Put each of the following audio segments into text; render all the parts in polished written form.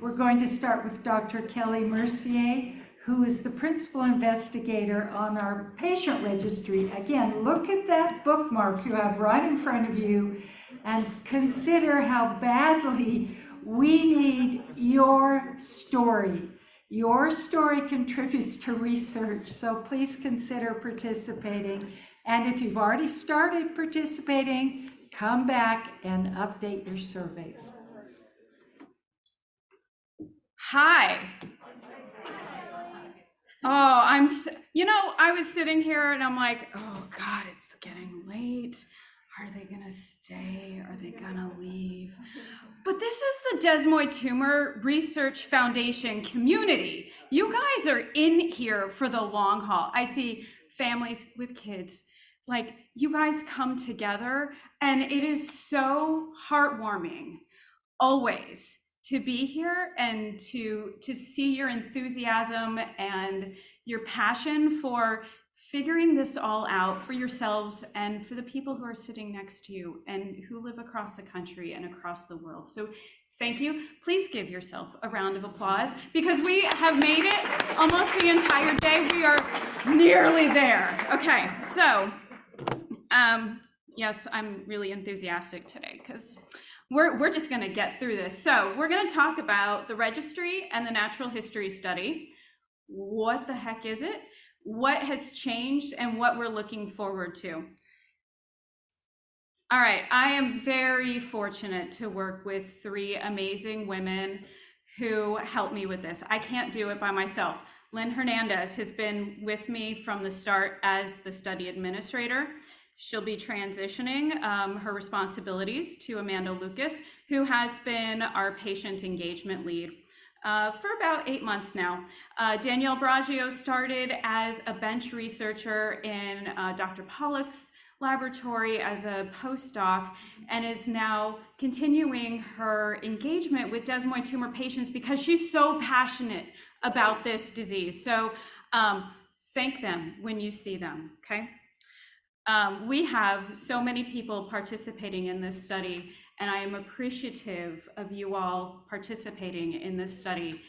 We're going to start with Dr. Kelly Mercier, who is the principal investigator on our patient registry. Again, look at that bookmark you have right in front of you and consider how badly we need your story. Your story contributes to research, so please consider participating. And if you've already started participating, come back and update your surveys. Hi. Oh, I was sitting here and I'm like, oh God, it's getting late. Are they gonna stay? Are they gonna leave? But this is the Desmoid Tumor Research Foundation community. You guys are in here for the long haul. I see families with kids. Like, you guys come together, and it is so heartwarming always to be here and to see your enthusiasm and your passion for figuring this all out for yourselves and for the people who are sitting next to you and who live across the country and across the world. So thank you. Please give yourself a round of applause, because we have made it almost the entire day. We are nearly there. Okay, so yes, I'm really enthusiastic today because we're just going to get through this. So we're going to talk about the registry and the natural history study. What the heck is it? What has changed and what we're looking forward to. All right, I am very fortunate to work with three amazing women who helped me with this. I can't do it by myself. Lynn Hernandez has been with me from the start as the study administrator. She'll be transitioning her responsibilities to Amanda Lucas, who has been our patient engagement lead for about 8 months now. Danielle Braggio started as a bench researcher in Dr. Pollock's laboratory as a postdoc and is now continuing her engagement with desmoid tumor patients because she's so passionate about this disease. So thank them when you see them, okay? We have so many people participating in this study, and I am appreciative of you all participating in this study.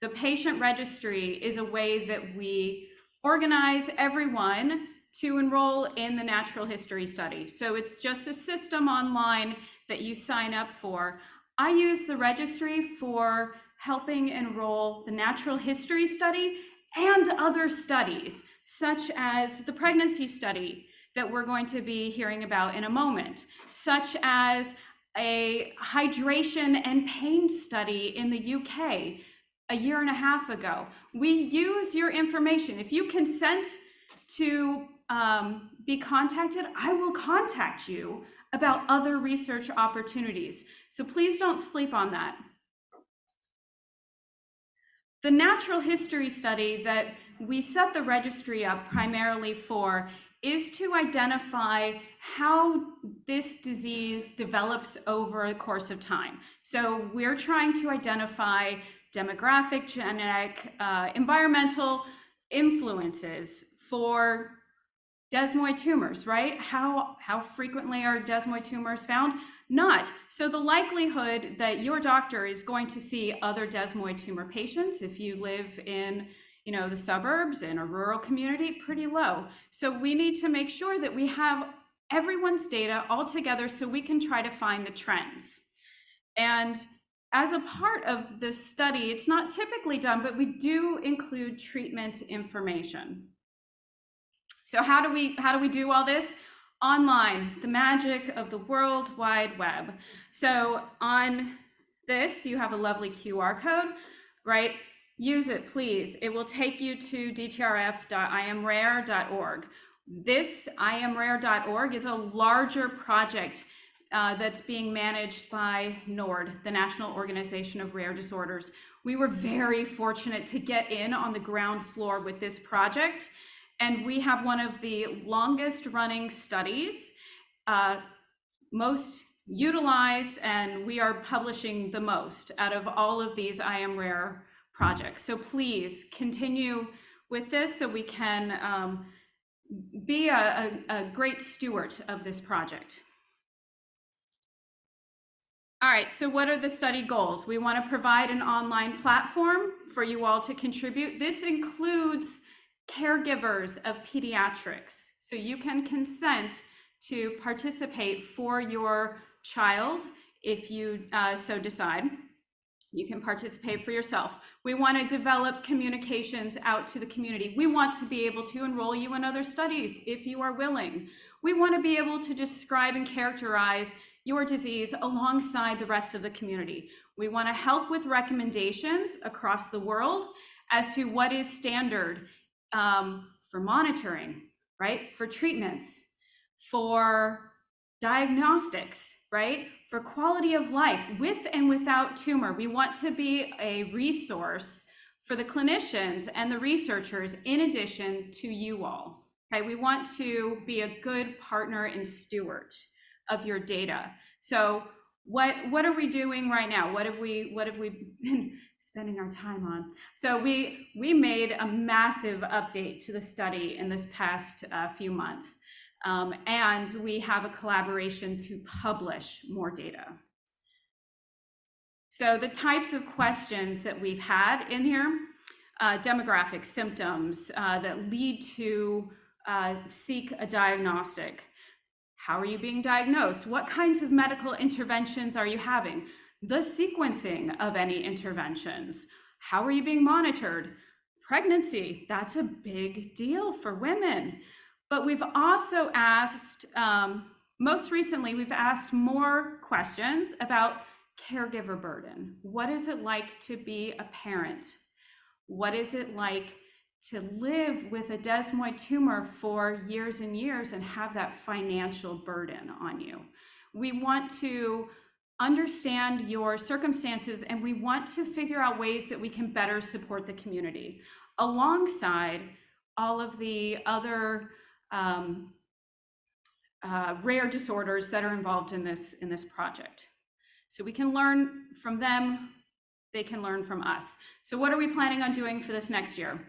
The patient registry is a way that we organize everyone to enroll in the natural history study. So it's just a system online that you sign up for. I use the registry for helping enroll the natural history study and other studies, such as the pregnancy study that we're going to be hearing about in a moment, such as a hydration and pain study in the UK a year and a half ago. We use your information. If you consent to be contacted, I will contact you about other research opportunities. So please don't sleep on that. The natural history study that we set the registry up primarily for is to identify how this disease develops over the course of time. So we're trying to identify demographic, genetic, environmental influences for desmoid tumors, right? How frequently are desmoid tumors found? Not. So the likelihood that your doctor is going to see other desmoid tumor patients if you live in the suburbs in a rural community, pretty low. So we need to make sure that we have everyone's data all together so we can try to find the trends. And as a part of this study, it's not typically done, but we do include treatment information. So how do we do all this? Online, the magic of the World Wide Web. So on this, you have a lovely QR code, right? Use it, please. It will take you to dtrf.imrare.org. This imrare.org is a larger project that's being managed by NORD, the National Organization of Rare Disorders. We were very fortunate to get in on the ground floor with this project, and we have one of the longest running studies, most utilized, and we are publishing the most out of all of these IMRare projects. So please continue with this so we can be a great steward of this project. All right, so what are the study goals? We want to provide an online platform for you all to contribute. This includes caregivers of pediatrics. So you can consent to participate for your child if you so decide. You can participate for yourself. We want to develop communications out to the community. We want to be able to enroll you in other studies if you are willing. We want to be able to describe and characterize your disease alongside the rest of the community. We want to help with recommendations across the world as to what is standard for monitoring, right? For treatments, for diagnostics, right? For quality of life with and without tumor. We want to be a resource for the clinicians and the researchers in addition to you all. Okay, we want to be a good partner and steward of your data. So what are we doing right now? What have we been spending our time on? So we made a massive update to the study in this past few months. And we have a collaboration to publish more data. So the types of questions that we've had in here, demographic symptoms that lead to seek a diagnostic. How are you being diagnosed? What kinds of medical interventions are you having? The sequencing of any interventions. How are you being monitored? Pregnancy, that's a big deal for women. But we've also asked, most recently, we've asked more questions about caregiver burden. What is it like to be a parent? What is it like to live with a desmoid tumor for years and years and have that financial burden on you? We want to understand your circumstances, and we want to figure out ways that we can better support the community alongside all of the other rare disorders that are involved in this project. So we can learn from them, they can learn from us. So what are we planning on doing for this next year?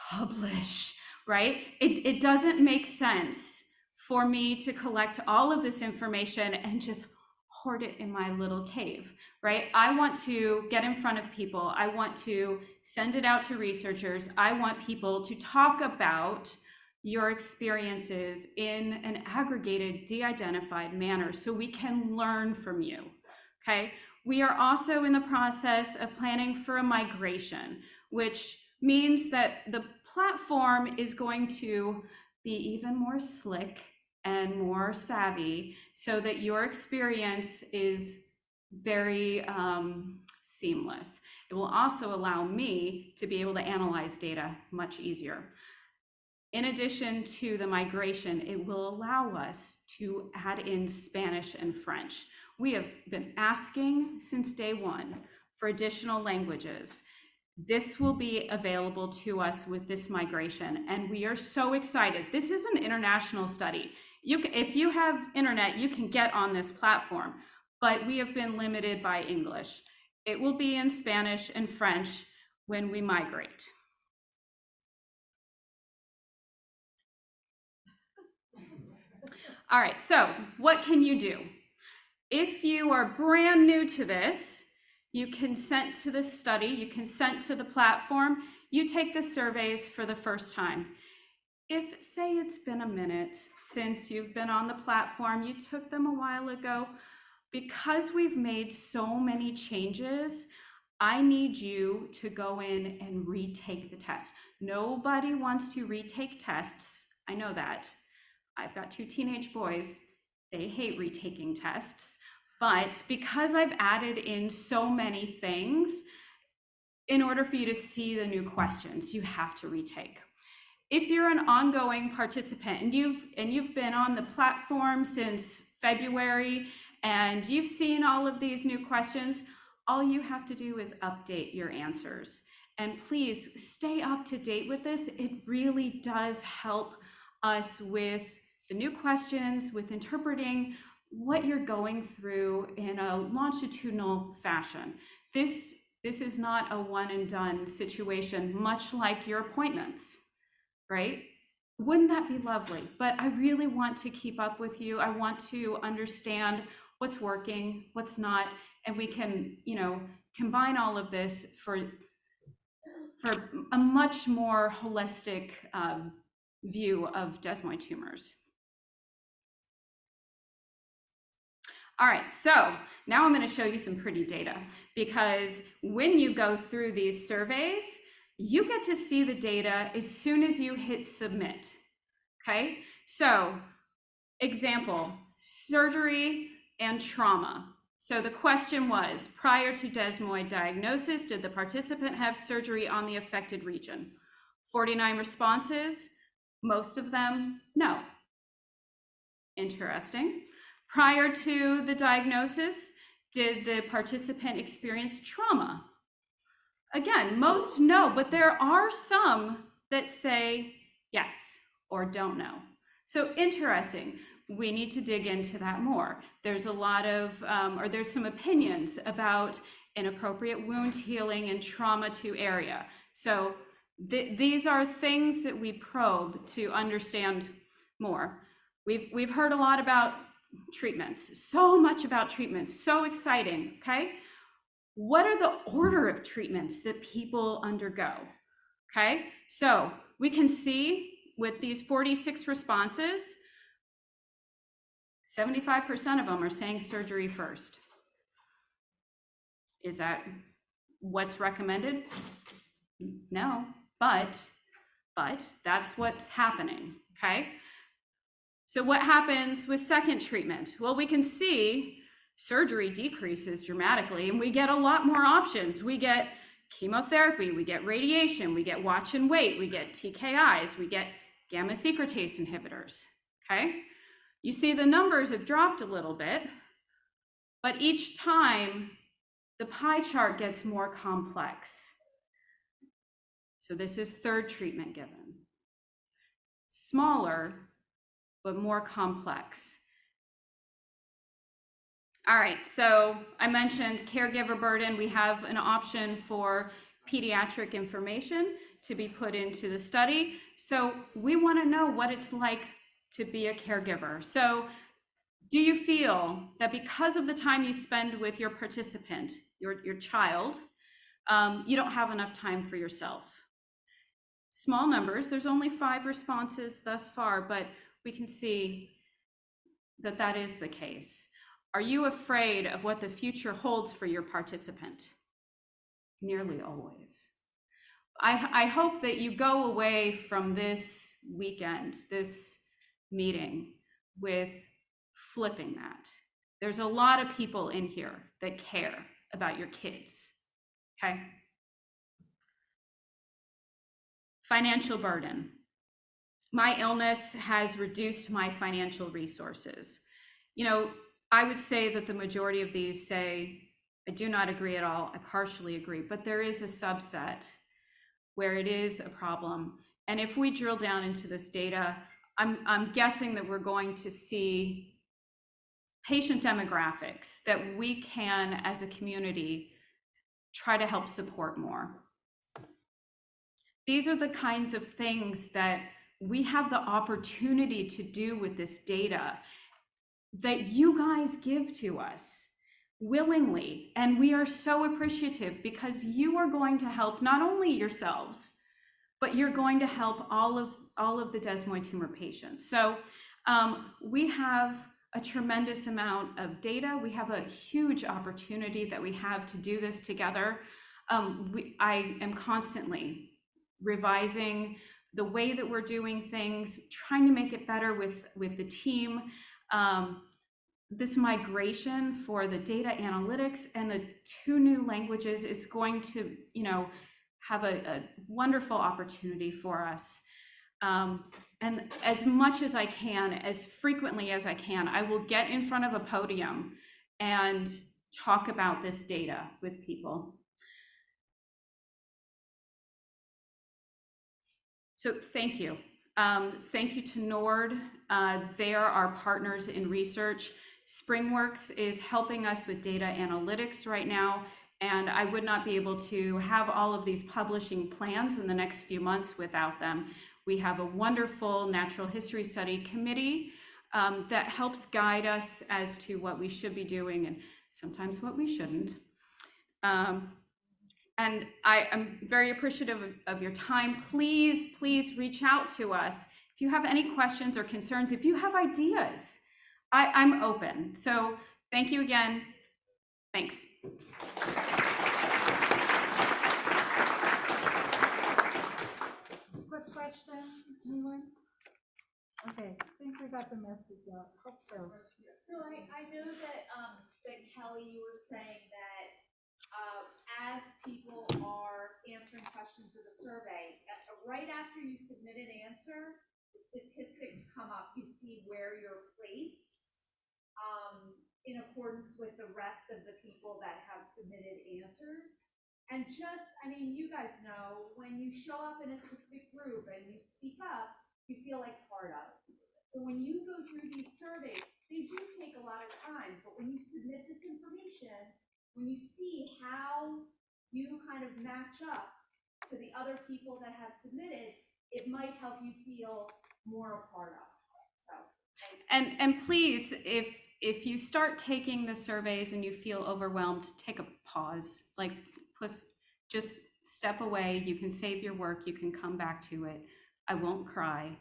Publish, right? It doesn't make sense for me to collect all of this information and just hoard it in my little cave, right? I want to get in front of people. I want to send it out to researchers. I want people to talk about your experiences in an aggregated, de-identified manner so we can learn from you, okay? We are also in the process of planning for a migration, which means that the platform is going to be even more slick and more savvy so that your experience is very seamless. It will also allow me to be able to analyze data much easier. In addition to the migration, it will allow us to add in Spanish and French. We have been asking since day one for additional languages. This will be available to us with this migration, and we are so excited. This is an international study. If you have internet, you can get on this platform, but we have been limited by English. It will be in Spanish and French when we migrate. All right, so what can you do? If you are brand new to this, you consent to this study, you consent to the platform, you take the surveys for the first time. If, say, it's been a minute since you've been on the platform, you took them a while ago, because we've made so many changes, I need you to go in and retake the test. Nobody wants to retake tests. I know that. I've got 2 teenage boys. They hate retaking tests. But because I've added in so many things, in order for you to see the new questions, you have to retake. If you're an ongoing participant and you've been on the platform since February and you've seen all of these new questions, all you have to do is update your answers. And please stay up to date with this. It really does help us with the new questions, with interpreting what you're going through in a longitudinal fashion. This is not a one and done situation, much like your appointments, right? Wouldn't that be lovely? But I really want to keep up with you. I want to understand what's working, what's not, and we can, combine all of this for a much more holistic view of desmoid tumors. All right, so now I'm going to show you some pretty data, because when you go through these surveys, you get to see the data as soon as you hit submit. Okay, so example, surgery and trauma. So the question was, prior to desmoid diagnosis, did the participant have surgery on the affected region? 49 responses, most of them, no. Interesting. Prior to the diagnosis, did the participant experience trauma? Again, most no, but there are some that say yes or don't know. So interesting. We need to dig into that more. There's a lot of, or there's some opinions about inappropriate wound healing and trauma to area. So these are things that we probe to understand more. We've heard a lot about treatments, so much about treatments, so exciting, okay? What are the order of treatments that people undergo, okay? So we can see with these 46 responses, 75% of them are saying surgery first. Is that what's recommended? No, but that's what's happening, okay? So what happens with second treatment? Well, we can see surgery decreases dramatically, and we get a lot more options. We get chemotherapy, we get radiation, we get watch and wait, we get TKIs, we get gamma secretase inhibitors, okay? You see the numbers have dropped a little bit, but each time the pie chart gets more complex. So this is third treatment given. Smaller, but more complex. All right, so I mentioned caregiver burden. We have an option for pediatric information to be put into the study. So we want to know what it's like to be a caregiver. So do you feel that because of the time you spend with your participant, your child, you don't have enough time for yourself? Small numbers, there's only 5 responses thus far, but we can see that that is the case. Are you afraid of what the future holds for your participant? Nearly always. I hope that you go away from this weekend, this meeting, with flipping that. There's a lot of people in here that care about your kids, okay? Financial burden. My illness has reduced my financial resources. I would say that the majority of these say, I do not agree at all, I partially agree, but there is a subset where it is a problem. And if we drill down into this data, I'm guessing that we're going to see patient demographics that we can, as a community, try to help support more. These are the kinds of things that we have the opportunity to do with this data that you guys give to us willingly. And we are so appreciative, because you are going to help not only yourselves, but you're going to help all of the desmoid tumor patients. So we have a tremendous amount of data. We have a huge opportunity that we have to do this together. I am constantly revising the way that we're doing things, trying to make it better with the team. This migration for the data analytics and the 2 new languages is going to, have a wonderful opportunity for us. And as much as I can, as frequently as I can, I will get in front of a podium and talk about this data with people. So thank you. Thank you to NORD. They are our partners in research. SpringWorks is helping us with data analytics right now, and I would not be able to have all of these publishing plans in the next few months without them. We have a wonderful natural history study committee that helps guide us as to what we should be doing and sometimes what we shouldn't. And I am very appreciative of your time. Please, please reach out to us. If you have any questions or concerns, if you have ideas, I'm open. So thank you again. Thanks. Quick question, anyone? Okay, I think we got the message out. Hope so. So I know that that Kelly, you were saying that as people are answering questions of the survey, right after you submit an answer, the statistics come up. You see where you're placed in accordance with the rest of the people that have submitted answers. And just, I mean, you guys know when you show up in a specific group and you speak up, you feel like part of it. So when you go through these surveys, they do take a lot of time, but when you submit this information, when you see how you kind of match up to the other people that have submitted, it might help you feel more a part of. So, and please, if you start taking the surveys and you feel overwhelmed, take a pause. Like, just step away. You can save your work. You can come back to it. I won't cry,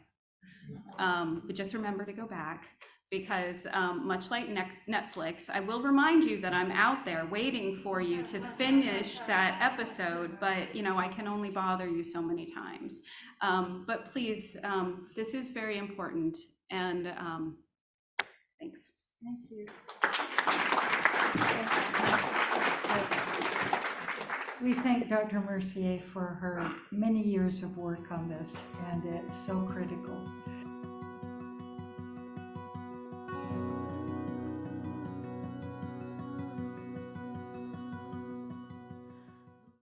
but just remember to go back, because much like Netflix, I will remind you that I'm out there waiting for you to finish that episode, but you know, I can only bother you so many times. But please, this is very important, and thanks. Thank you. We thank Dr. Mercier for her many years of work on this, and it's so critical.